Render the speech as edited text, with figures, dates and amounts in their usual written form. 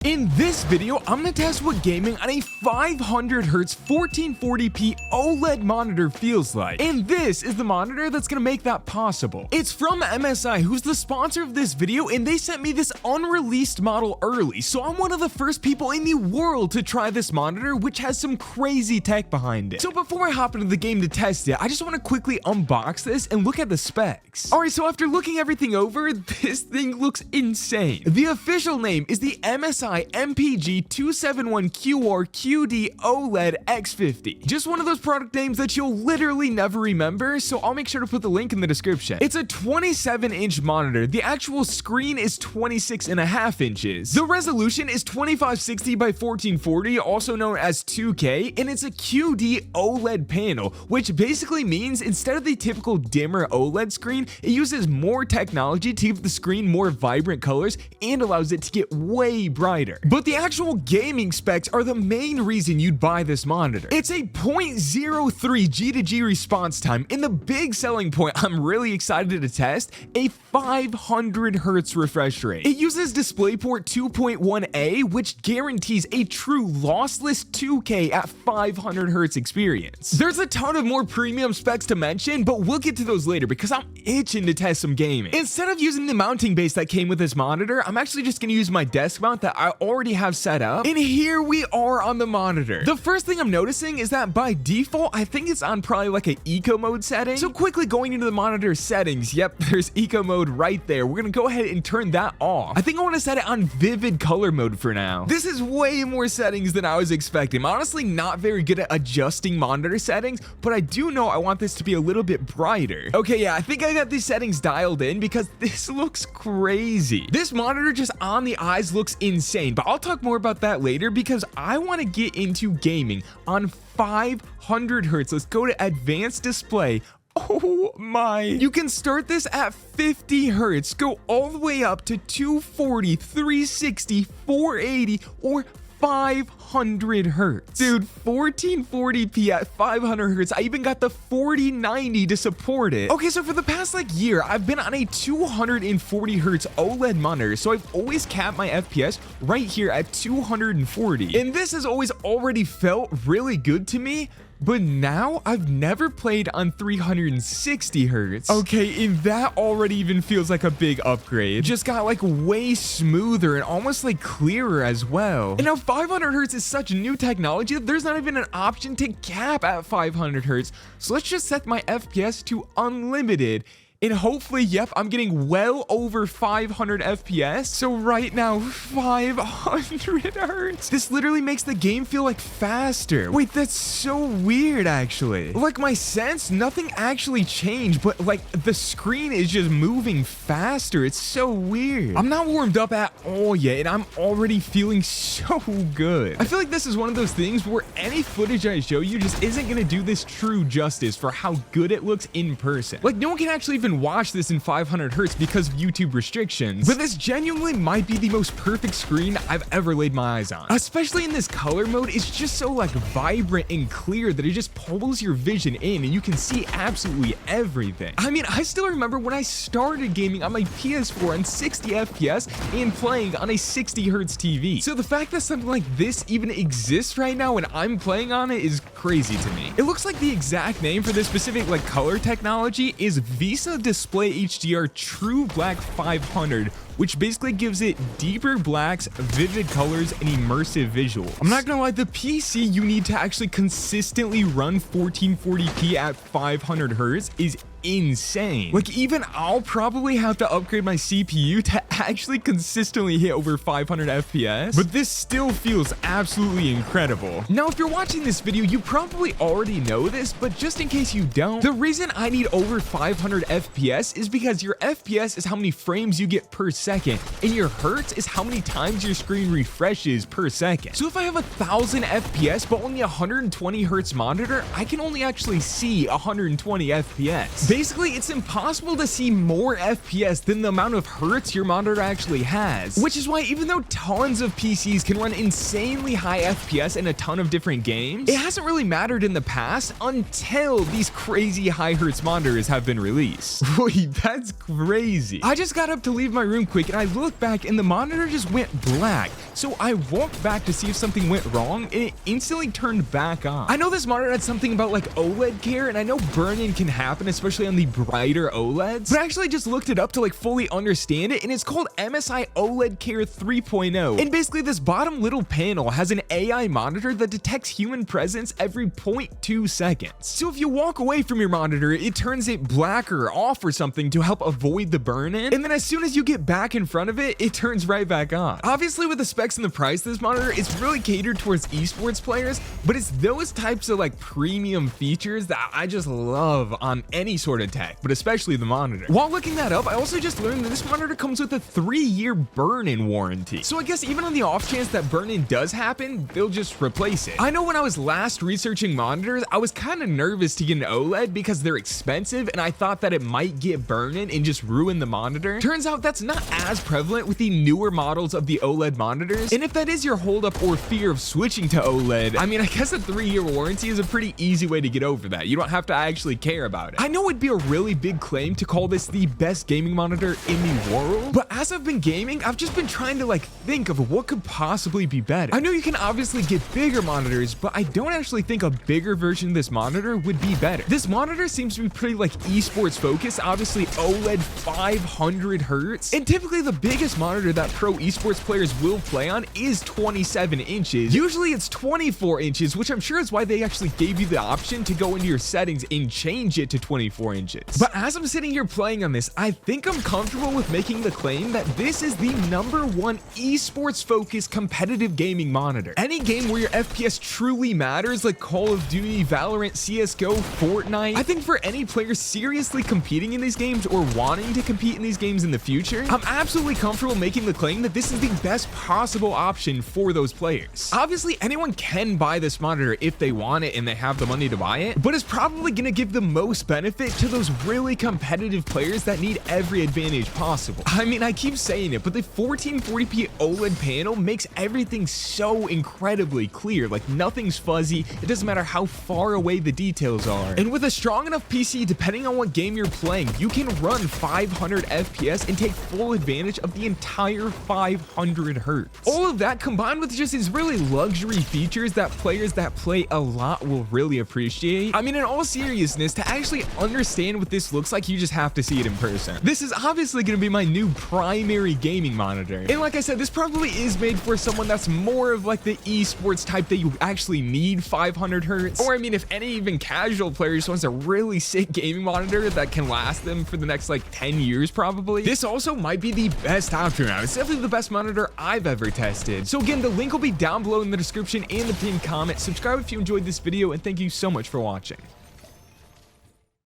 In this video, I'm going to test what gaming on a 500Hz 1440p OLED monitor feels like. And this is the monitor that's going to make that possible. It's from MSI, who's the sponsor of this video, and they sent me this unreleased model early. So I'm one of the first people in the world to try this monitor, which has some crazy tech behind it. So before I hop into the game to test it, I just want to quickly unbox this and look at the specs. Alright, so after looking everything over, this thing looks insane. The official name is the MSI MPG 271QR QD-OLED X50. Just one of those product names that you'll literally never remember, so I'll make sure to put the link in the description. It's a 27-inch monitor. The actual screen is 26.5 inches. The resolution is 2560 by 1440, also known as 2K, and it's a QD-OLED panel, which basically means instead of the typical dimmer OLED screen, it uses more technology to give the screen more vibrant colors and allows it to get way brighter. But the actual gaming specs are the main reason you'd buy this monitor. It's a 0.03 G to G response time, and the big selling point I'm really excited to test, a 500Hz refresh rate. It uses DisplayPort 2.1a, which guarantees a true lossless 2K at 500Hz experience. There's a ton of more premium specs to mention, but we'll get to those later because I'm itching to test some gaming. Instead of using the mounting base that came with this monitor, I'm actually just going to use my desk mount that I already have set up, and here we are on the monitor. The first thing I'm noticing is that by default, I think it's on probably like an eco mode setting. So quickly going into the monitor settings, yep, there's eco mode right there. We're gonna go ahead and turn that off. I think I want to set it on vivid color mode for now. This is way more settings than I was expecting. I'm honestly not very good at adjusting monitor settings, but I do know I want this to be a little bit brighter. Okay, yeah, I think I got these settings dialed in because this looks crazy. This monitor just on the eyes looks insane, but I'll talk more about that later because I want to get into gaming on 500Hz. Let's go to advanced display. Oh my. You can start this at 50Hz, go all the way up to 240, 360, 480, or 500Hz. Dude, 1440p at 500Hz. I even got the 4090 to support it. Okay, so for the past year, I've been on a 240Hz OLED monitor, so I've always capped my FPS right here at 240. And this has always already felt really good to me. But now, I've never played on 360Hz. Okay, and that already even feels like a big upgrade. Just got way smoother and almost clearer as well. And now 500Hz is such new technology that there's not even an option to cap at 500Hz. So let's just set my FPS to unlimited. And hopefully, yep, I'm getting well over 500 FPS. So right now, 500Hz. This literally makes the game feel faster. Wait, that's so weird, actually. My sense, nothing actually changed, but the screen is just moving faster. It's so weird. I'm not warmed up at all yet, and I'm already feeling so good. I feel like this is one of those things where any footage I show you just isn't gonna do this true justice for how good it looks in person. No one can actually even watch this in 500Hz because of YouTube restrictions, but this genuinely might be the most perfect screen I've ever laid my eyes on. Especially in this color mode, it's just so vibrant and clear that it just pulls your vision in and you can see absolutely everything. I mean, I still remember when I started gaming on my PS4 on 60 FPS and playing on a 60Hz TV. So the fact that something like this even exists right now when I'm playing on it is crazy to me. It looks like the exact name for this specific color technology is VESA Display HDR True Black 500, which basically gives it deeper blacks, vivid colors, and immersive visuals. I'm not gonna lie, the PC you need to actually consistently run 1440p at 500Hz is insane. Even I'll probably have to upgrade my CPU to actually consistently hit over 500 FPS, but this still feels absolutely incredible. Now, if you're watching this video, you probably already know this, but just in case you don't, the reason I need over 500 FPS is because your FPS is how many frames you get per second, and your hertz is how many times your screen refreshes per second. So if I have 1000 FPS but only 120Hz monitor, I can only actually see 120 FPS. Basically, it's impossible to see more FPS than the amount of hertz your monitor actually has, which is why even though tons of PCs can run insanely high FPS in a ton of different games, it hasn't really mattered in the past until these crazy high hertz monitors have been released. Wait, that's crazy. I just got up to leave my room quick and I looked back and the monitor just went black. So I walked back to see if something went wrong and it instantly turned back on. I know this monitor had something about like OLED care, and I know burn-in can happen, especially on the brighter OLEDs, but I actually just looked it up to like fully understand it, and it's called MSI OLED Care 3.0. And basically this bottom little panel has an AI monitor that detects human presence every 0.2 seconds. So if you walk away from your monitor, it turns it black or off or something to help avoid the burn-in, and then as soon as you get back in front of it, it turns right back on. Obviously with the specs and the price of this monitor, it's really catered towards esports players, but it's those types of like premium features that I just love on any sort of tech, but especially the monitor. While looking that up, I also just learned that this monitor comes with a 3-year burn-in warranty. So I guess even on the off chance that burn-in does happen, they'll just replace it. I know when I was last researching monitors, I was kind of nervous to get an OLED because they're expensive and I thought that it might get burn-in and just ruin the monitor. Turns out that's not as prevalent with the newer models of the OLED monitors, and if that is your holdup or fear of switching to OLED, I mean, I guess a 3-year warranty is a pretty easy way to get over that. You don't have to actually care about it. I know it'd be a really big claim to call this the best gaming monitor in the world, but as I've been gaming, I've just been trying to like think of what could possibly be better. I know you can obviously get bigger monitors, but I don't actually think a bigger version of this monitor would be better. This monitor seems to be pretty like esports focused, obviously OLED 500 hertz, and typically the biggest monitor that pro esports players will play on is 27 inches. Usually it's 24 inches, which I'm sure is why they actually gave you the option to go into your settings and change it to 24 inches. But as I'm sitting here playing on this, I think I'm comfortable with making the claim that this is the #1 esports focused competitive gaming monitor. Any game where your FPS truly matters, like Call of Duty, Valorant, CSGO, Fortnite, I think for any player seriously competing in these games or wanting to compete in these games in the future, I'm absolutely comfortable making the claim that this is the best possible option for those players. Obviously, anyone can buy this monitor if they want it and they have the money to buy it, but it's probably going to give the most benefit to those really competitive players that need every advantage possible. I mean, I keep saying it, but the 1440p OLED panel makes everything so incredibly clear. Like, nothing's fuzzy. It doesn't matter how far away the details are. And with a strong enough PC, depending on what game you're playing, you can run 500 FPS and take full advantage of the entire 500 hertz. All of that combined with just these really luxury features that players that play a lot will really appreciate. I mean, in all seriousness, to actually understand what this looks like, you just have to see it in person. This is obviously going to be my new primary gaming monitor. And like I said, this probably is made for someone that's more of like the esports type that you actually need 500 hertz. Or I mean, if any even casual player just wants a really sick gaming monitor that can last them for the next like 10 years probably, this also might be the best option now. It's definitely the best monitor I've ever tested. So again, the link will be down below in the description and the pinned comment. Subscribe if you enjoyed this video, and thank you so much for watching.